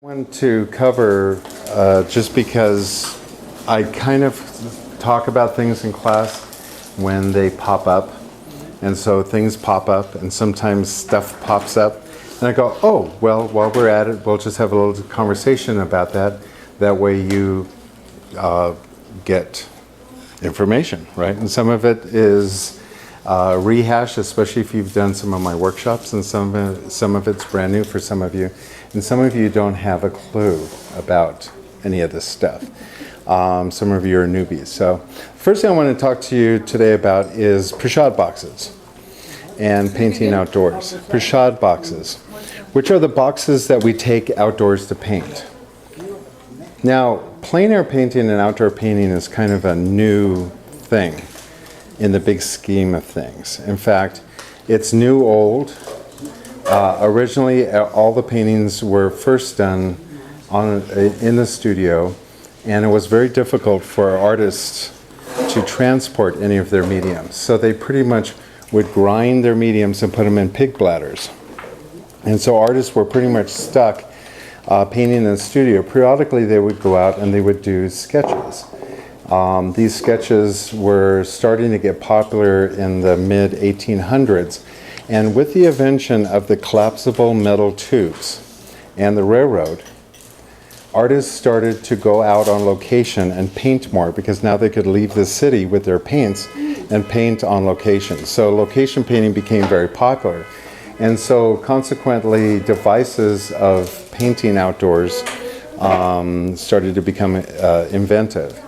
Want to cover just because I kind of talk about things in class when they pop up, and so things pop up and sometimes stuff pops up and I go, oh well, while we're at it, we'll just have a little conversation about that. That way you get information, right? And some of it is rehash, especially if you've done some of my workshops, and some of it's brand new for some of you, and some of you don't have a clue about any of this stuff. Some of you are newbies. So first thing I want to talk to you today about is Preshot boxes and painting outdoors. Preshot boxes, which are the boxes that we take outdoors to paint. Now, plein air painting and outdoor painting is kind of a new thing in the big scheme of things. In fact, it's new old. Originally, all the paintings were first done in the studio, and it was very difficult for artists to transport any of their mediums. So they pretty much would grind their mediums and put them in pig bladders. And so artists were pretty much stuck painting in the studio. Periodically, they would go out and they would do sketches. These sketches were starting to get popular in the mid-1800s. And with the invention of the collapsible metal tubes and the railroad, artists started to go out on location and paint more, because now they could leave the city with their paints and paint on location. So location painting became very popular. And so consequently, devices of painting outdoors started to become inventive.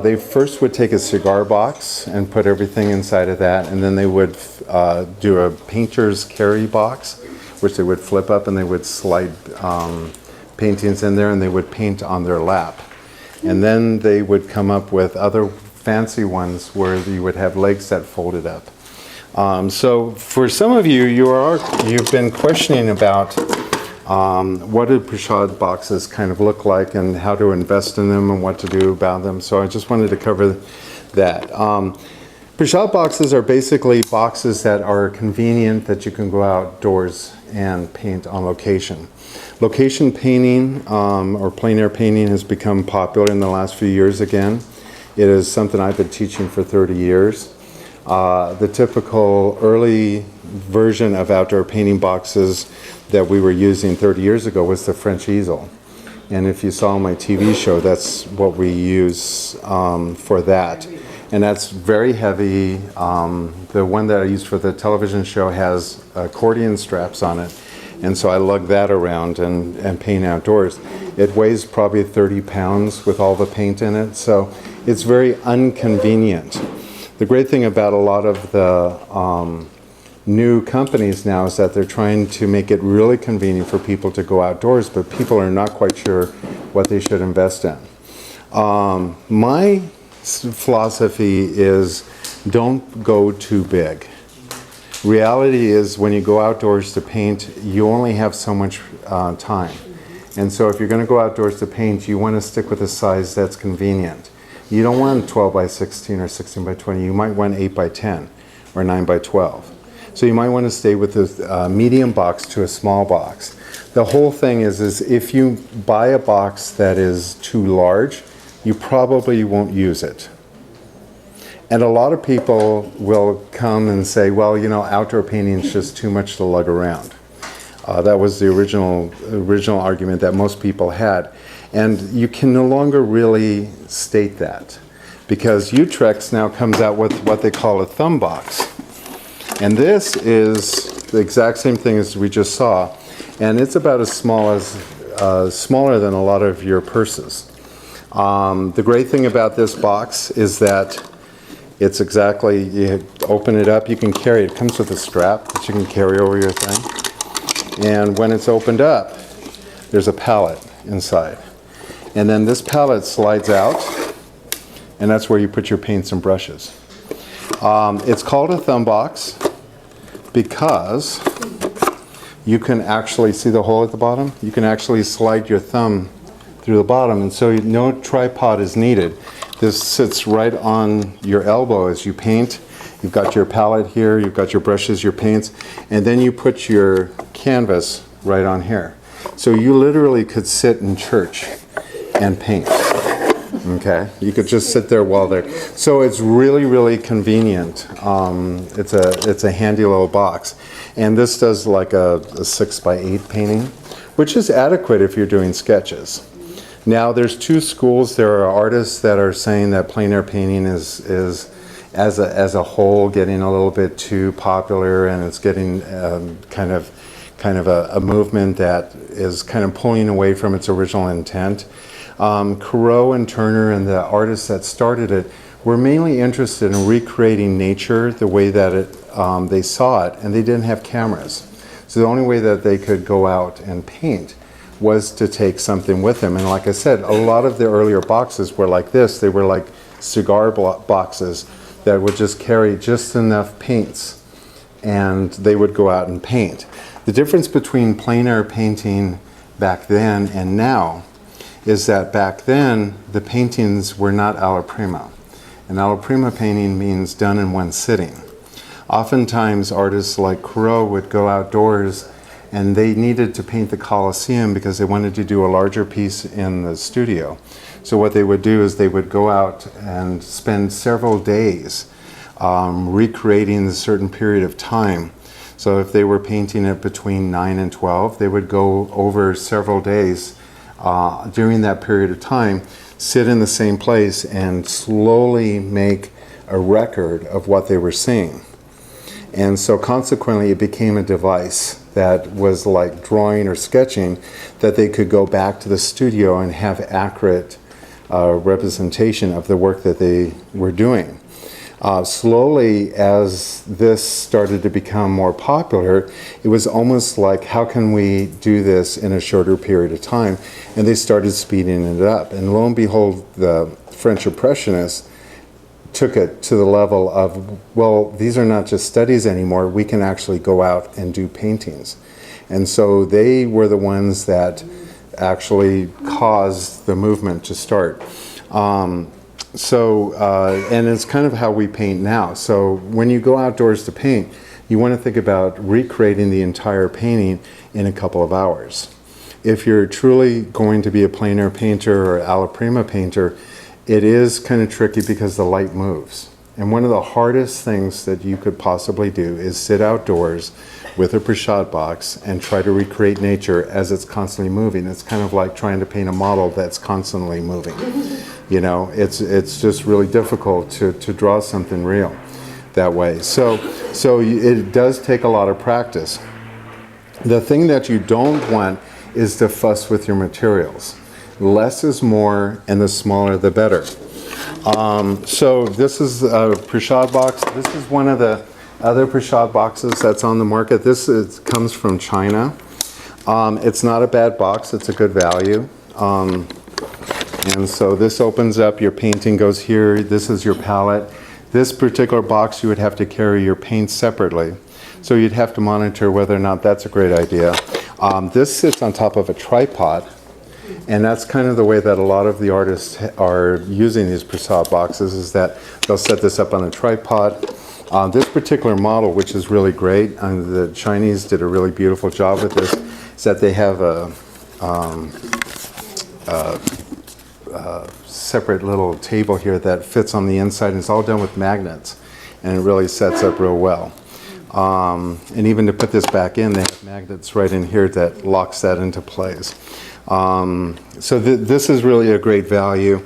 They first would take a cigar box and put everything inside of that, and then they would do a painter's carry box, which they would flip up, and they would slide paintings in there, and they would paint on their lap. And then they would come up with other fancy ones where you would have legs that folded up. So for some of you, you've been questioning about what do Preshot boxes kind of look like, and how to invest in them, and what to do about them. So I just wanted to cover that. Preshot boxes are basically boxes that are convenient, that you can go outdoors and paint on location. Location painting or plein air painting has become popular in the last few years again. It is something I've been teaching for 30 years. The typical early version of outdoor painting boxes that we were using 30 years ago was the French easel. And if you saw my TV show, that's what we use for that. And that's very heavy. The one that I used for the television show has accordion straps on it. And so I lug that around and paint outdoors. It weighs probably 30 pounds with all the paint in it. So it's very inconvenient. The great thing about a lot of the new companies now is that they're trying to make it really convenient for people to go outdoors, but people are not quite sure what they should invest in. My philosophy is don't go too big. Reality is, when you go outdoors to paint, you only have so much time. And so if you're going to go outdoors to paint, you want to stick with a size that's convenient. You don't want 12 by 16 or 16 by 20. You might want 8 by 10 or 9 by 12. So you might want to stay with a medium box to a small box. The whole thing is if you buy a box that is too large, you probably won't use it. And a lot of people will come and say, well, you know, outdoor painting is just too much to lug around. That was the original argument that most people had. And you can no longer really state that, because Utrecht now comes out with what they call a thumb box. And this is the exact same thing as we just saw. And it's about as small as, smaller than a lot of your purses. The great thing about this box is that it's exactly, you open it up, you can carry it. It comes with a strap that you can carry over your thing. And when it's opened up, there's a palette inside. And then this palette slides out, and that's where you put your paints and brushes. It's called a thumb box because you can actually see the hole at the bottom. You can actually slide your thumb through the bottom, and so no tripod is needed. This sits right on your elbow as you paint. You've got your palette here, you've got your brushes, your paints, and then you put your canvas right on here. So you literally could sit in church and paint. Okay, you could just sit there while they're. So it's really, really convenient. It's a handy little box, and this does like a 6x8 painting, which is adequate if you're doing sketches. Now there's two schools. There are artists that are saying that plein air painting is as a whole getting a little bit too popular, and it's getting kind of a movement that is kind of pulling away from its original intent. Corot and Turner and the artists that started it were mainly interested in recreating nature the way that they saw it, and they didn't have cameras. So the only way that they could go out and paint was to take something with them. And like I said, a lot of the earlier boxes were like this. They were like cigar boxes that would just carry just enough paints, and they would go out and paint. The difference between plein air painting back then and now is that back then the paintings were not alla prima. And alla prima painting means done in one sitting. Oftentimes artists like Corot would go outdoors and they needed to paint the Colosseum because they wanted to do a larger piece in the studio. So what they would do is they would go out and spend several days recreating a certain period of time. So if they were painting it between 9 and 12, they would go over several days during that period of time, sit in the same place and slowly make a record of what they were seeing. And so consequently it became a device that was like drawing or sketching, that they could go back to the studio and have accurate representation of the work that they were doing. Slowly, as this started to become more popular, it was almost like, how can we do this in a shorter period of time? And they started speeding it up. And lo and behold, the French Impressionists took it to the level of, well, these are not just studies anymore, we can actually go out and do paintings. And so they were the ones that actually caused the movement to start. And it's kind of how we paint now. So when you go outdoors to paint, you want to think about recreating the entire painting in a couple of hours. If you're truly going to be a plein air painter or Alla Prima painter, it is kind of tricky because the light moves. And one of the hardest things that you could possibly do is sit outdoors with a Preshot box and try to recreate nature as it's constantly moving. It's kind of like trying to paint a model that's constantly moving. You know, it's just really difficult to draw something real that way. So it does take a lot of practice. The thing that you don't want is to fuss with your materials. Less is more, and the smaller the better. So this is a Preshot box. This is one of the other Preshot boxes that's on the market. This comes from China. It's not a bad box. It's a good value. And so this opens up, your painting goes here, this is your palette. This particular box you would have to carry your paint separately. So you'd have to monitor whether or not that's a great idea. This sits on top of a tripod, and that's kind of the way that a lot of the artists are using these Preshot boxes, is that they'll set this up on a tripod. This particular model, which is really great, and the Chinese did a really beautiful job with this, is that they have a separate little table here that fits on the inside, and it's all done with magnets, and it really sets up real well. And even to put this back in, they have magnets right in here that locks that into place. So this is really a great value.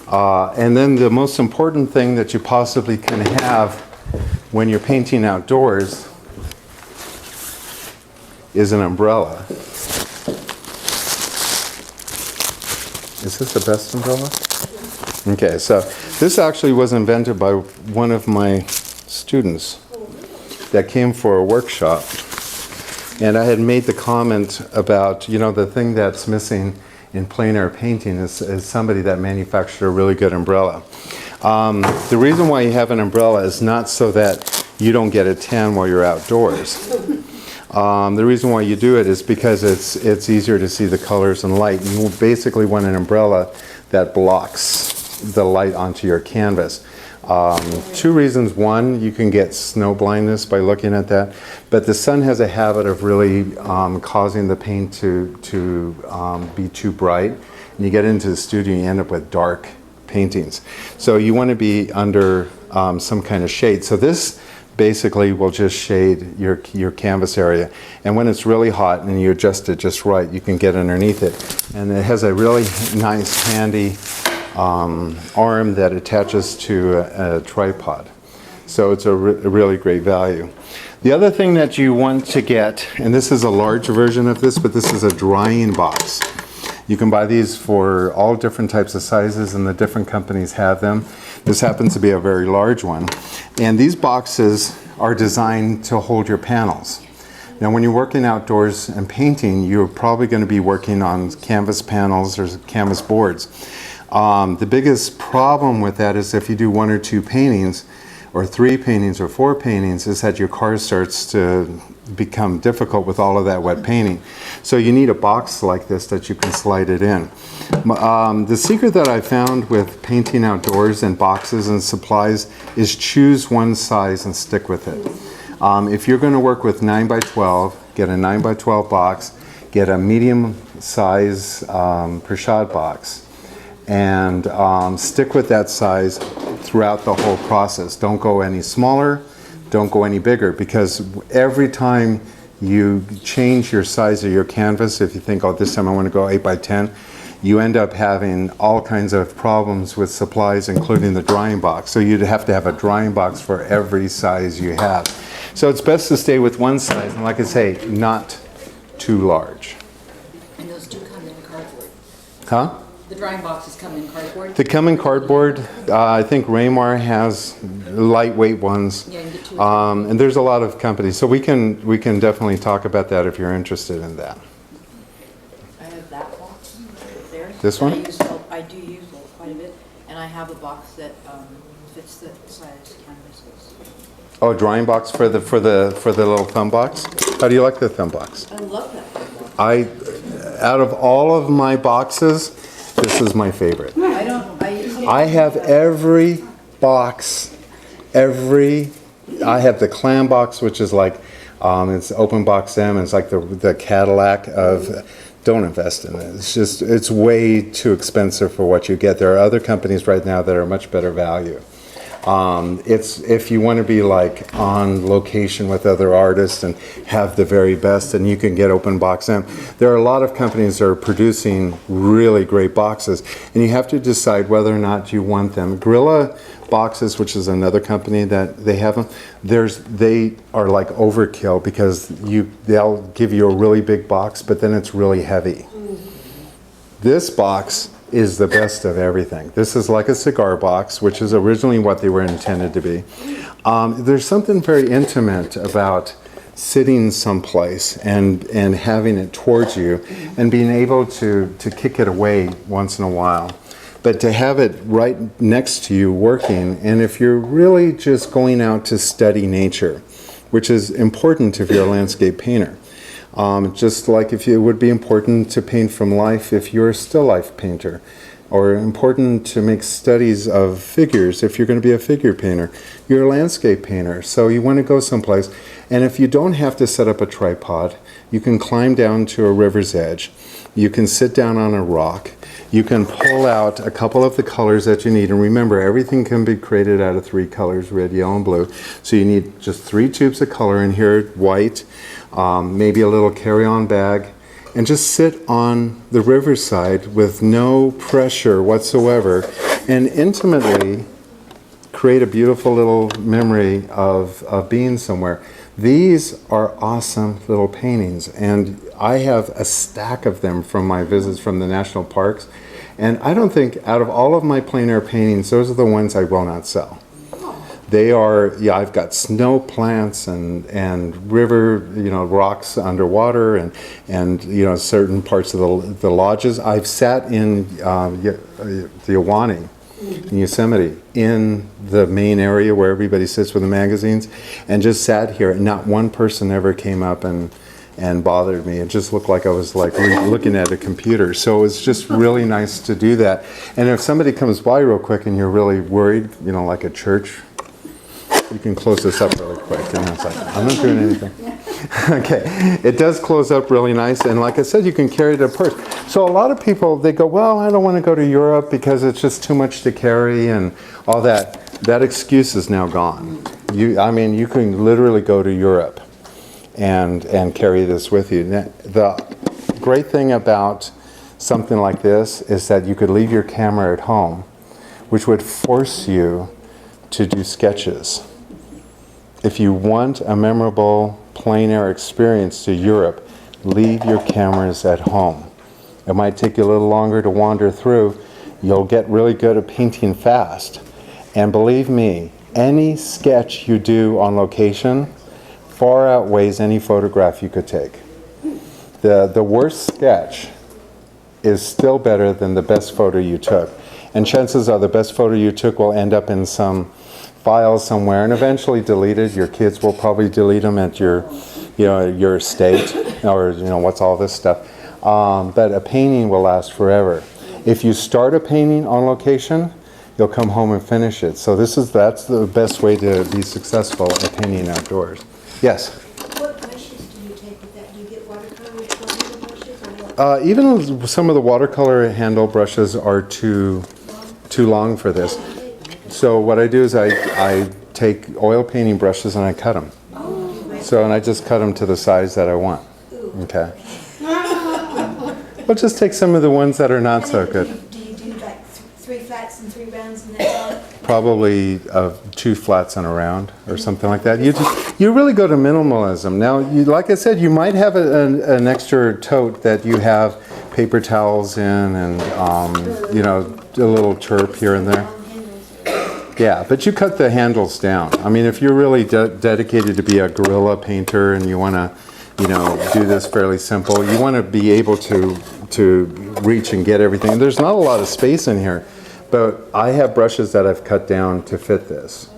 And then the most important thing that you possibly can have when you're painting outdoors is an umbrella. Is this the best umbrella? Okay, so this actually was invented by one of my students that came for a workshop. And I had made the comment about, you know, the thing that's missing in plein air painting is somebody that manufactured a really good umbrella. The reason why you have an umbrella is not so that you don't get a tan while you're outdoors. The reason why you do it is because it's easier to see the colors and light. You basically want an umbrella that blocks the light onto your canvas. Two reasons. One, you can get snow blindness by looking at that, but the sun has a habit of really causing the paint to be too bright. And you get into the studio, you end up with dark paintings. So you want to be under some kind of shade. So this basically will just shade your canvas area. And when it's really hot and you adjust it just right, you can get underneath it. And it has a really nice, handy arm that attaches to a tripod. So it's a really great value. The other thing that you want to get, and this is a large version of this, but this is a drying box. You can buy these for all different types of sizes, and the different companies have them. This happens to be a very large one. And these boxes are designed to hold your panels. Now when you're working outdoors and painting, you're probably going to be working on canvas panels or canvas boards. The biggest problem with that is if you do 1 or 2 paintings, or 3 paintings or 4 paintings, is that your car starts to become difficult with all of that wet painting. So you need a box like this that you can slide it in. The secret that I found with painting outdoors and boxes and supplies is choose one size and stick with it. If you're going to work with 9 by 12, get a 9 by 12 box, get a medium size Preshot box, and stick with that size throughout the whole process. Don't go any smaller, don't go any bigger, because every time you change your size of your canvas, if you think, oh, this time I want to go 8 by 10, you end up having all kinds of problems with supplies, including the drying box. So you'd have to have a drying box for every size you have. So it's best to stay with one size, and like I say, not too large. And those do come in cardboard. Huh? The drying boxes come in cardboard? They come in cardboard. I think Raymar has lightweight ones. Yeah, you can get 2 and there's a lot of companies. So we can definitely talk about that if you're interested in that. I have that box there. This one? I do use quite a bit, and I have a box that fits the size canvases. Oh, drying box for the little thumb box? How do you like the thumb box? I love that. Out of all of my boxes, this is my favorite. I have every box, I have the clam box, which is like, it's open box M, and it's like the Cadillac of, don't invest in it. It's way too expensive for what you get. There are other companies right now that are much better value. It's if you want to be like on location with other artists and have the very best, and you can get open box M. There are a lot of companies that are producing really great boxes, and you have to decide whether or not you want them. Gorilla Boxes, which is another company that they have them, they are like overkill, because they'll give you a really big box, but then it's really heavy. This box is the best of everything. This is like a cigar box, which is originally what they were intended to be. There's something very intimate about sitting someplace and having it towards you and being able to kick it away once in a while. But to have it right next to you working, and if you're really just going out to study nature, which is important if you're a landscape painter, just like if it would be important to paint from life if you're a still life painter, or important to make studies of figures if you're going to be a figure painter. You're a landscape painter, so you want to go someplace. And if you don't have to set up a tripod, you can climb down to a river's edge. You can sit down on a rock. You can pull out a couple of the colors that you need. And remember, everything can be created out of 3 colors, red, yellow, and blue. So you need just 3 tubes of color in here, white, maybe a little carry-on bag, and just sit on the riverside with no pressure whatsoever and intimately create a beautiful little memory of being somewhere. These are awesome little paintings, and I have a stack of them from my visits from the national parks, and I don't think out of all of my plein air paintings, those are the ones I will not sell. They are, yeah, I've got snow plants and river, rocks underwater and certain parts of the lodges. I've sat in the Ahwahnee, in Yosemite, in the main area where everybody sits with the magazines, and just sat here, and not one person ever came up and and bothered me. It just looked like I was like looking at a computer. So it's just really nice to do that. And if somebody comes by real quick and you're really worried, you know, like a church, you can close this up really quick. And it's like, I'm not doing anything. Okay, it does close up really nice, and like I said, you can carry it in a purse. So a lot of people, they go, well, I don't want to go to Europe because it's just too much to carry and all that. That excuse is now gone. I mean, you can literally go to Europe and carry this with you. The great thing about something like this is that you could leave your camera at home, which would force you to do sketches. If you want a memorable plein air experience to Europe, leave your cameras at home. It might take you a little longer to wander through. You'll get really good at painting fast. And believe me, any sketch you do on location far outweighs any photograph you could take. The worst sketch is still better than the best photo you took. And chances are the best photo you took will end up in some file somewhere and eventually deleted. Your kids will probably delete them at your estate, or what's all this stuff. But a painting will last forever. If you start a painting on location, you'll come home and finish it. So that's the best way to be successful at painting outdoors. Yes? What brushes do you take with that? Do you get watercolor brushes or what? Even some of the watercolor handle brushes are too long for this. So what I do is I take oil painting brushes and I cut them. And I just cut them to the size that I want. Okay. We'll just take some of the ones that are not so good. Do you do like 3 flats and 3 rounds and that's all? Probably 2 flats and a round or something like that. You really go to minimalism. Now, like I said, you might have an extra tote that you have paper towels in and a little chirp here and there. Yeah, but you cut the handles down. I mean, if you're really dedicated to be a guerrilla painter and you want to, do this fairly simple, you want to be able to reach and get everything. There's not a lot of space in here, but I have brushes that I've cut down to fit this.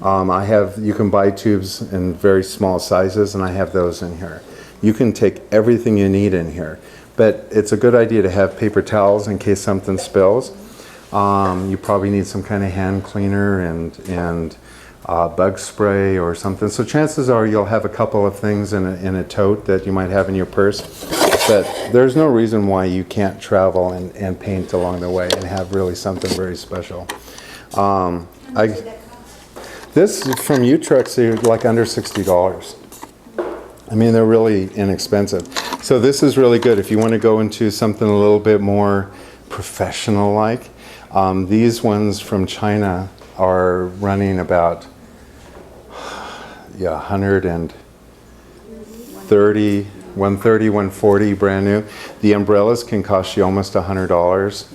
You can buy tubes in very small sizes, and I have those in here. You can take everything you need in here, but it's a good idea to have paper towels in case something spills. You probably need some kind of hand cleaner and bug spray or something. So chances are you'll have a couple of things in a tote that you might have in your purse. But there's no reason why you can't travel and paint along the way and have really something very special. This from Utrecht is like under $60. I mean, they're really inexpensive. So this is really good if you want to go into something a little bit more professional-like. These ones from China are running about 130, 140 brand new. The umbrellas can cost you almost $100.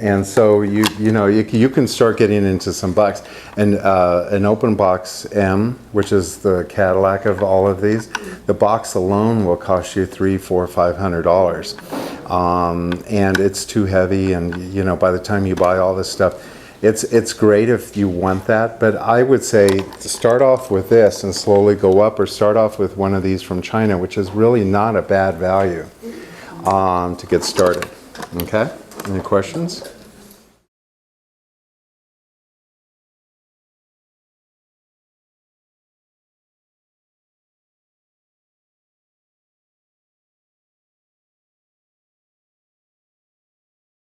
And so you can start getting into some bucks. And an open box M, which is the Cadillac of all of these, the box alone will cost you $300, $400, $500. And it's too heavy, and by the time you buy all this stuff, it's great if you want that, but I would say start off with this and slowly go up, or start off with one of these from China, which is really not a bad value to get started. Okay? Any questions?